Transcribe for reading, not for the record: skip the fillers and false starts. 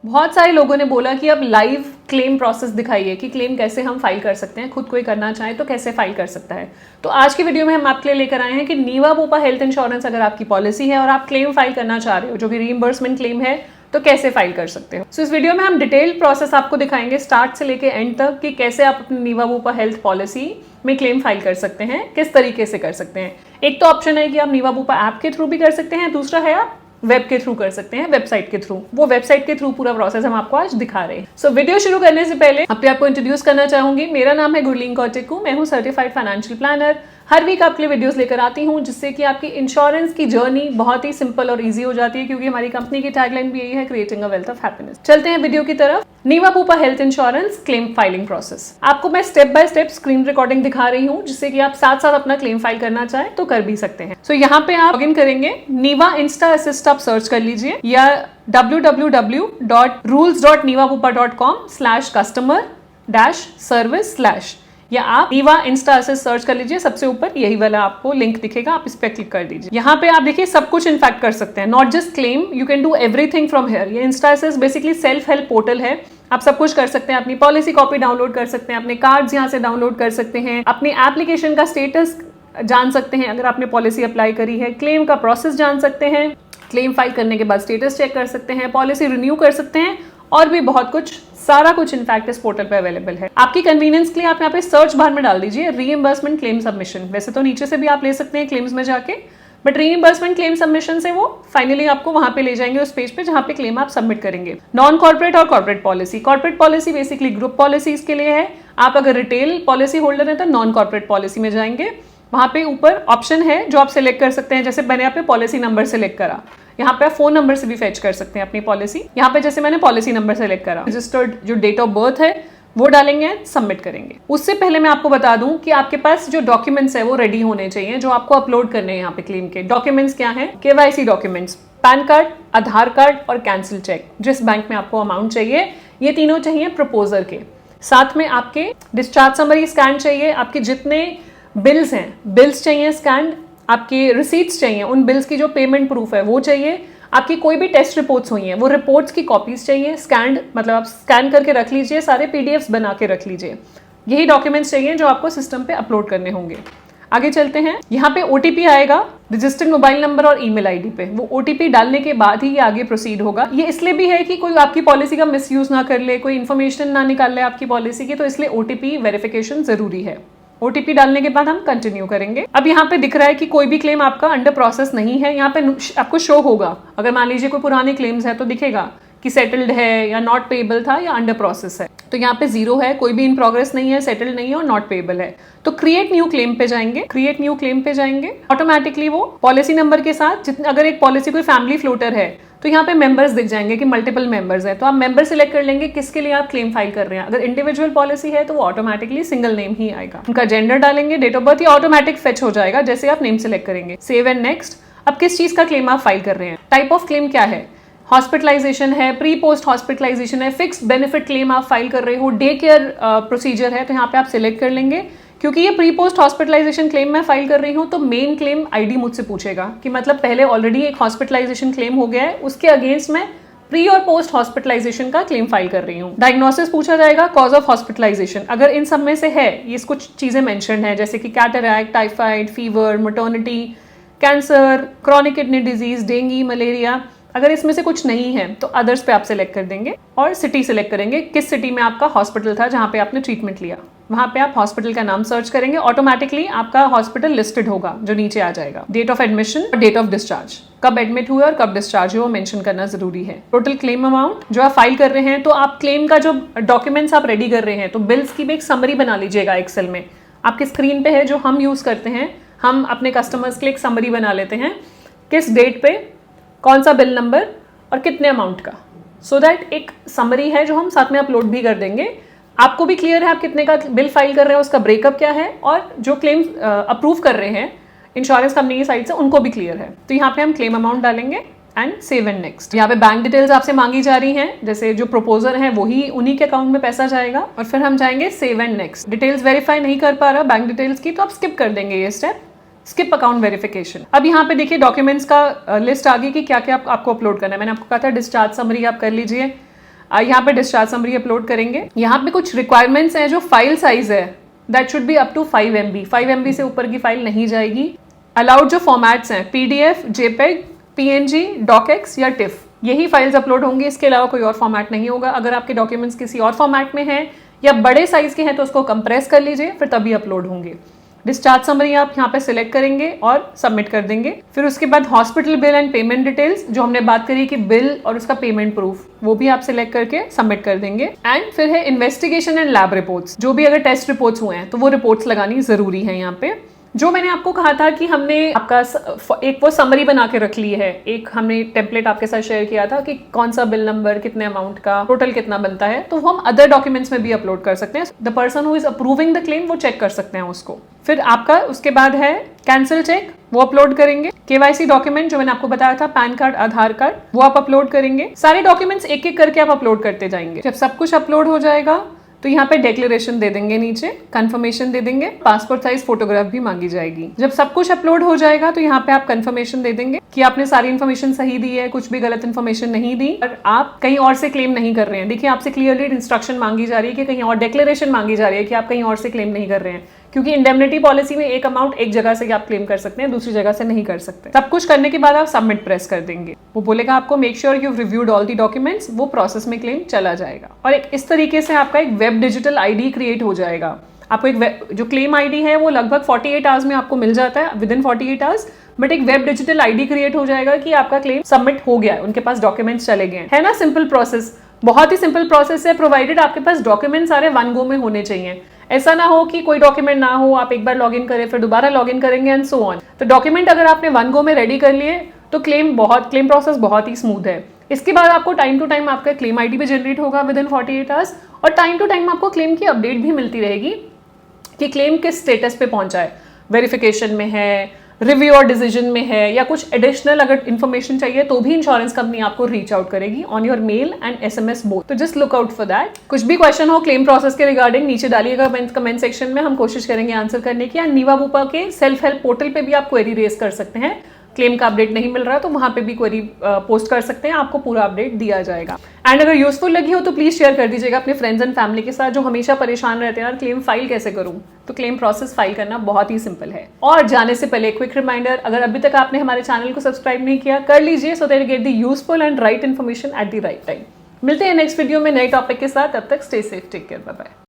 बहुत सारे लोगों ने बोला कि अब लाइव क्लेम प्रोसेस दिखाइए कि क्लेम कैसे हम फाइल कर सकते हैं, खुद कोई करना चाहे तो कैसे फाइल कर सकता है। तो आज की वीडियो में हम आपके लिए लेकर आए हैं कि नीवा बुपा हेल्थ इंश्योरेंस अगर आपकी पॉलिसी है और आप क्लेम फाइल करना चाह रहे हो जो कि रीइंबर्समेंट क्लेम है, तो कैसे फाइल कर सकते हो। सो इस वीडियो में हम डिटेल प्रोसेस आपको दिखाएंगे स्टार्ट से लेके एंड तक कि कैसे आप अपनी नीवा बुपा हेल्थ पॉलिसी में क्लेम फाइल कर सकते हैं, किस तरीके से कर सकते हैं। एक तो ऑप्शन है कि आप नीवा बुपा ऐप के थ्रू भी कर सकते हैं, दूसरा है आप वेब के थ्रू कर सकते हैं, वेबसाइट के थ्रू। वो वेबसाइट के थ्रू पूरा प्रोसेस हम आपको आज दिखा रहे हैं। सो वीडियो शुरू करने से पहले अपने आपको इंट्रोड्यूस करना चाहूंगी। मेरा नाम है गुरलीन कौटिकू, मैं हूं सर्टिफाइड फाइनेंशियल प्लानर। हर वीक आपके लिए वीडियोस लेकर आती हूं जिससे कि आपकी इंश्योरेंस की जर्नी बहुत ही सिंपल और इजी हो जाती है, क्योंकि हमारी कंपनी की टैगलाइन भी यही है, creating a wealth of happiness. चलते हैं वीडियो की तरफ। Niva Bupa health insurance claim filing process. आपको मैं step by step screen recording दिखा रही हूँ जिससे कि आप साथ साथ अपना क्लेम फाइल करना चाहें तो कर भी सकते हैं। सो यहाँ पे आप लॉगिन करेंगे, नीवा इंस्टा असिस्ट आप सर्च कर लीजिए या www.rulesnivabupa.com/customer-service/ या आप नीवा इंस्टा असिस्ट सर्च कर लीजिए, सबसे ऊपर यही वाला आपको लिंक दिखेगा, आप इस पर क्लिक कर दीजिए। यहाँ पे आप देखिए सब कुछ इनफैक्ट कर सकते हैं, not just claim, you can do everything from here. ये Insta Assist basically self help portal है, आप सब कुछ कर सकते हैं। अपनी पॉलिसी कॉपी डाउनलोड कर सकते हैं, अपने कार्ड्स यहाँ से डाउनलोड कर सकते हैं, अपनी एप्लीकेशन का स्टेटस जान सकते हैं अगर आपने पॉलिसी अप्लाई करी है, क्लेम का प्रोसेस जान सकते हैं, क्लेम फाइल करने के बाद स्टेटस चेक कर सकते हैं, पॉलिसी रिन्यू कर सकते हैं और भी बहुत कुछ, सारा कुछ इनफैक्ट इस पोर्टल पे अवेलेबल है। आपकी कन्वीनियंस के लिए आप यहाँ पे सर्च बार में डाल दीजिए रीइंबर्समेंट क्लेम सबमिशन। वैसे तो नीचे से भी आप ले सकते हैं क्लेम्स में जाके, बट रीइंबर्समेंट क्लेम सबमिशन से वो फाइनली आपको वहां पे ले जाएंगे उस पेज पे जहां पे क्लेम आप सबमिट करेंगे। नॉन कॉर्पोरेट और corporate policy. Corporate policy basically group policies के लिए है। आप अगर रिटेल पॉलिसी होल्डर है तो नॉन कॉर्पोरेट पॉलिसी में जाएंगे। वहां पे ऊपर ऑप्शन है जो आप सिलेक्ट कर सकते हैं, जैसे मैंने यहाँ पे पॉलिसी नंबर सिलेक्ट करा, यहाँ पे आप फोन नंबर से भी फेच कर सकते हैं अपनी पॉलिसी। यहाँ पे जैसे मैंने पॉलिसी नंबर सेलेक्ट करा, रजिस्टर्ड जो डेट ऑफ बर्थ है वो डालेंगे, सबमिट करेंगे। उससे पहले मैं आपको बता दूं कि आपके पास जो डॉक्यूमेंट्स है वो रेडी होने चाहिए जो आपको अपलोड करने हैं यहाँ पे क्लेम के। डॉक्यूमेंट्स क्या है? केवाईसी डॉक्यूमेंट्स, पैन कार्ड, आधार कार्ड और कैंसिल चेक, जिस बैंक में आपको अमाउंट चाहिए, ये तीनों चाहिए प्रपोजर के। साथ में आपके डिस्चार्ज समरी स्कैन चाहिए, आपके जितने बिल्स हैं बिल्स चाहिए स्कैन, आपके रिसीट्स चाहिए, उन बिल्स की जो पेमेंट प्रूफ है वो चाहिए, आपकी कोई भी टेस्ट रिपोर्ट्स हुई हैं वो रिपोर्ट्स की कॉपीज चाहिए स्कैंड, मतलब आप स्कैन करके रख लीजिए, सारे पीडीएफ्स बना के रख लीजिए। यही डॉक्यूमेंट्स चाहिए जो आपको सिस्टम पे अपलोड करने होंगे। आगे चलते हैं। यहाँ पे ओटीपी आएगा रजिस्टर्ड मोबाइल नंबर और ईमेल आईडी पे, वो ओटीपी डालने के बाद ही ये आगे प्रोसीड होगा। ये इसलिए भी है कि कोई आपकी पॉलिसी का मिसयूज ना कर ले, कोई इन्फॉर्मेशन ना निकाल ले आपकी पॉलिसी की, तो इसलिए ओटीपी वेरिफिकेशन जरूरी है। ओटीपी डालने के बाद हम कंटिन्यू करेंगे। अब यहाँ पे दिख रहा है कि कोई भी क्लेम आपका अंडर प्रोसेस नहीं है, यहाँ पे आपको शो होगा। अगर मान लीजिए कोई पुराने क्लेम्स है तो दिखेगा कि सेटल्ड है या नॉट पेएबल था या अंडर प्रोसेस है, तो यहाँ पे 0 है, कोई भी इन प्रोग्रेस नहीं है, सेटल्ड नहीं है और नॉट पेएबल है। तो क्रिएट न्यू क्लेम पे जाएंगे, क्रिएट न्यू क्लेम पे जाएंगे, ऑटोमेटिकली वो पॉलिसी नंबर के साथ अगर एक पॉलिसी कोई फैमिली फ्लोटर है तो यहाँ पे मेंबर्स दिख जाएंगे कि मल्टीपल मेंबर्स है, तो आप मेंबर सिलेक्ट कर लेंगे किसके लिए आप क्लेम फाइल कर रहे हैं। अगर इंडिविजुअल पॉलिसी है तो वो ऑटोमेटिकली सिंगल नेम ही आएगा, उनका जेंडर डालेंगे, डेट ऑफ बर्थ, ये ऑटोमेटिक फेच हो जाएगा जैसे आप नेम सिलेक्ट करेंगे। Save and next. अब किस चीज का क्लेम आप फाइल कर रहे हैं, टाइप ऑफ क्लेम क्या है, हॉस्पिटलाइजेशन है, प्री पोस्ट हॉस्पिटलाइजेशन है, फिक्स्ड बेनिफिट क्लेम आप फाइल कर रहे हो, डे केयर प्रोसीजर है, तो यहाँ पे आप सिलेक्ट कर लेंगे। क्योंकि ये प्री पोस्ट हॉस्पिटलाइजेशन क्लेम मैं फाइल कर रही हूँ तो मेन क्लेम आईडी मुझसे पूछेगा कि मतलब पहले ऑलरेडी एक हॉस्पिटलाइजेशन क्लेम हो गया है, उसके अगेंस्ट मैं प्री और पोस्ट हॉस्पिटलाइजेशन का क्लेम फाइल कर रही हूँ। डायग्नोसिस पूछा जाएगा, कॉज ऑफ हॉस्पिटलाइजेशन, अगर इन सब में से है, ये कुछ चीजें मेंशन है जैसे कि cataract, typhoid, fever, maternity, cancer, chronic kidney disease, dengue, malaria, अगर इसमें से कुछ नहीं है तो अदर्स पे आप सिलेक्ट कर देंगे और सिटी सिलेक्ट करेंगे, किस सिटी में आपका हॉस्पिटल था जहां पे आपने ट्रीटमेंट लिया, वहां पे आप हॉस्पिटल का नाम सर्च करेंगे, ऑटोमेटिकली आपका हॉस्पिटल लिस्टेड होगा जो नीचे आ जाएगा। डेट ऑफ एडमिशन और डेट ऑफ डिस्चार्ज, कब एडमिट हुए और कब डिस्चार्ज हुए वो मेंशन करना जरूरी है। टोटल क्लेम अमाउंट जो आप फाइल कर रहे हैं, तो आप क्लेम का जो डॉक्यूमेंट्स आप रेडी कर रहे हैं तो बिल्स की भी एक समरी बना लीजिएगा एक्सेल में, आपके स्क्रीन पे है जो हम यूज करते हैं, हम अपने कस्टमर्स के लिए एक समरी बना लेते हैं, किस डेट पे कौन सा बिल नंबर और कितने अमाउंट का, सो दैट एक समरी है जो हम साथ में अपलोड भी कर देंगे। आपको भी क्लियर है आप कितने का बिल फाइल कर रहे हैं, उसका ब्रेकअप क्या है, और जो क्लेम अप्रूव कर रहे हैं इंश्योरेंस कंपनी की साइड से उनको भी क्लियर है। तो यहाँ पे हम क्लेम अमाउंट डालेंगे एंड सेव एंड नेक्स्ट। यहाँ पे बैंक डिटेल्स आपसे मांगी जा रही हैं, जैसे जो प्रपोजर है वही उन्हीं के अकाउंट में पैसा जाएगा, और फिर हम जाएंगे save and next. Details verify नहीं कर पा रहा बैंक डिटेल्स की, तो आप स्किप कर देंगे ये स्टेप, स्किप अकाउंट वेरिफिकेशन। अब यहाँ पे देखिए डॉक्यूमेंट्स का लिस्ट आ गई कि क्या क्या आपको अपलोड करना है। मैंने आपको कहा था डिस्चार्ज समरी आप कर लीजिए, यहाँ पे डिस्चार्ज समरी अपलोड करेंगे। यहाँ पे कुछ रिक्वायरमेंट्स हैं, जो फाइल साइज है that should be up to 5 MB। 5 MB से ऊपर की फाइल नहीं जाएगी। अलाउड जो फॉर्मेट्स हैं PDF, JPEG, PNG, DocX या TIFF, यही फाइल्स अपलोड होंगी। इसके अलावा कोई और फॉर्मेट नहीं होगा। अगर आपके डॉक्यूमेंट्स किसी और फॉर्मेट में हैं या बड़े साइज के हैं तो उसको कंप्रेस कर लीजिए, फिर तभी अपलोड होंगे। डिस्चार्ज समरी आप यहाँ पे सिलेक्ट करेंगे और सबमिट कर देंगे। फिर उसके बाद hospital bill and payment details, जो हमने बात करी कि बिल और उसका पेमेंट प्रूफ, वो भी आप सिलेक्ट करके सबमिट कर देंगे। एंड फिर है इन्वेस्टिगेशन एंड लैब रिपोर्ट्स, जो भी अगर टेस्ट रिपोर्ट्स हुए हैं तो वो रिपोर्ट्स लगानी जरूरी है। यहाँ पे जो मैंने आपको कहा था कि हमने आपका एक वो समरी बना के रख ली है, एक हमने टेम्पलेट आपके साथ शेयर किया था कि कौन सा बिल नंबर, कितने अमाउंट का, टोटल कितना बनता है, तो वो हम अदर डॉक्यूमेंट्स में भी अपलोड कर सकते हैं। The person who is approving the claim वो चेक कर सकते हैं उसको। फिर आपका उसके बाद है कैंसिल चेक, वो अपलोड करेंगे। KYC डॉक्यूमेंट जो मैंने आपको बताया था, पैन कार्ड, आधार कार्ड, वो आप अपलोड करेंगे। सारे डॉक्यूमेंट्स एक एक करके आप अपलोड करते जाएंगे। जब सब कुछ अपलोड हो जाएगा तो यहाँ पे डिक्लेरेशन दे देंगे, नीचे कंफर्मेशन दे देंगे, पासपोर्ट साइज फोटोग्राफ भी मांगी जाएगी। जब सब कुछ अपलोड हो जाएगा तो यहाँ पे आप कंफर्मेशन दे देंगे कि आपने सारी इन्फॉर्मेशन सही दी है, कुछ भी गलत इन्फॉर्मेशन नहीं दी और आप कहीं और से क्लेम नहीं कर रहे हैं। देखिए, आपसे क्लियरली इंस्ट्रक्शन मांगी जा रही है कि कहीं और, डिक्लेरेशन मांगी जा रही है कि आप कहीं और से क्लेम नहीं कर रहे हैं, क्योंकि इंडेमनिटी पॉलिसी में एक अमाउंट एक जगह से आप क्लेम कर सकते हैं, दूसरी जगह से नहीं कर सकते। सब कुछ करने के बाद आप सबमिट प्रेस कर देंगे। वो बोलेगा आपको make sure you reviewed all the documents, वो प्रोसेस में क्लेम चला जाएगा। और एक इस तरीके से आपका एक वेब डिजिटल ID क्रिएट हो जाएगा। आपको एक जो क्लेम ID है वो लगभग 48 आवर्स में आपको मिल जाता है, विद इन 48 आवर्स, बट एक वेब डिजिटल ID क्रिएट हो जाएगा कि आपका क्लेम सबमिट हो गया है, उनके पास डॉक्यूमेंट्स चले गए हैं। है ना सिंपल प्रोसेस, बहुत ही सिंपल प्रोसेस है, प्रोवाइडेड आपके पास डॉक्यूमेंट सारे वन गो में होने चाहिए। ऐसा ना हो कि कोई डॉक्यूमेंट ना हो, आप एक बार लॉगिन करें फिर दोबारा लॉगिन करेंगे एंड सो ऑन। तो डॉक्यूमेंट अगर आपने वन गो में रेडी कर लिए तो क्लेम प्रोसेस बहुत ही स्मूथ है। इसके बाद आपको टाइम टू टाइम आपका क्लेम ID भी जनरेट होगा विद इन 48 आवर्स, और टाइम टू टाइम आपको क्लेम की अपडेट भी मिलती रहेगी कि क्लेम किस स्टेटस पे पहुंचा है, वेरिफिकेशन में है, रिव्यू और डिसीजन में है, या कुछ एडिशनल अगर इन्फॉर्मेशन चाहिए तो भी इंश्योरेंस कंपनी आपको रीच आउट करेगी on your mail and SMS both. तो just look out for that. कुछ भी क्वेश्चन हो क्लेम प्रोसेस के रिगार्डिंग नीचे डालिएगा कमेंट सेक्शन में, हम कोशिश करेंगे आंसर करने की। नीवा बुपा के सेल्फ हेल्प पोर्टल पे भी आप क्वेरी रेज कर सकते हैं। क्लेम का अपडेट नहीं मिल रहा तो वहां पे भी क्वेरी पोस्ट कर सकते हैं, आपको पूरा अपडेट दिया जाएगा। एंड अगर यूजफुल लगी हो तो प्लीज शेयर कर दीजिएगा अपने फ्रेंड्स एंड फैमिली के साथ, जो हमेशा परेशान रहते हैं यार क्लेम फाइल कैसे करूं। तो क्लेम प्रोसेस फाइल करना बहुत ही सिंपल है। और जाने से पहले क्विक रिमाइंडर, अगर अभी तक आपने हमारे चैनल को सब्सक्राइब नहीं किया, कर लीजिए, so that you get the useful and right information at the right time. मिलते हैं नेक्स्ट वीडियो में नए टॉपिक के साथ, तब तक stay safe, take care, bye bye.